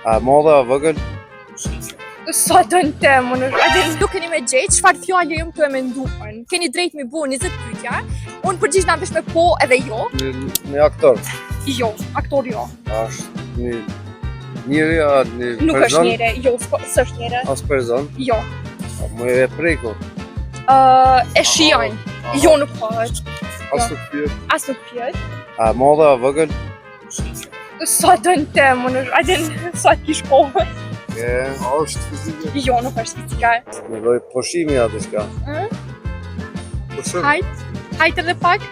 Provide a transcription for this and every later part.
A madhe, a vogël? Sa dënë temën, nuk keni me gjetë çfarë fjale jëmë të e menduan. Keni drejt me bu 20 pyetja, unë përgjigj na vesh me po edhe jo. Një aktor. Jo, aktor jo. Është një njëri, a një person? Nuk është njëre, jo, s'është njëre. As person? Jo. A më e preku? E shijon. Jo, nuk pahet. As nuk pyet? As nuk pyet. A madhe, a vogël? Sa dënë temën, sa t'kish kohë. A është fizike? Jo, nuk është fizika. Një lloj pushimi a diçka? Pushim? Hajt edhe pak.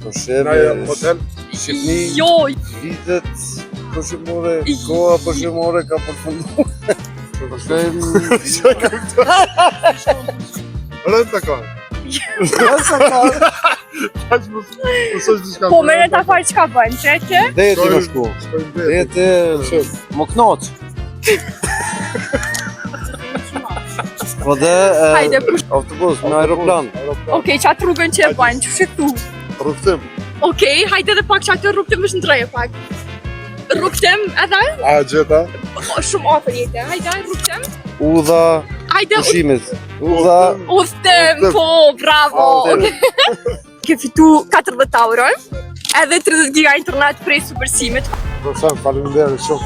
Pushim, hotel? Shqipni, Jo. vitet pushimore, koha pushimore ka përfundu. Pushim... Rënda ka. Po mere ta farë qka bënë, qëtë? Deti më shku. Deti... Më knoq. Po dhe... Hajde, autobus, me aeroplan. Okej, qatë rrugën që e bënë, që shë këtu? Rrugtim. Okej, hajde edhe pak qatë rrugtim është në treje pak. Rrugtim edhe? A gjeta? Shumë ofër jetë, hajde, rrugtim. Udha... Hajde, pushimit. Udha... udhtim, po, bravo! Ke fitu 40 euro, edhe 30 giga internet prej supersimit. Profesor, faleminderit shumë.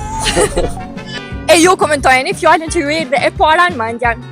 E ju komentojeni fjallën që ju erdhe e para në mendjan.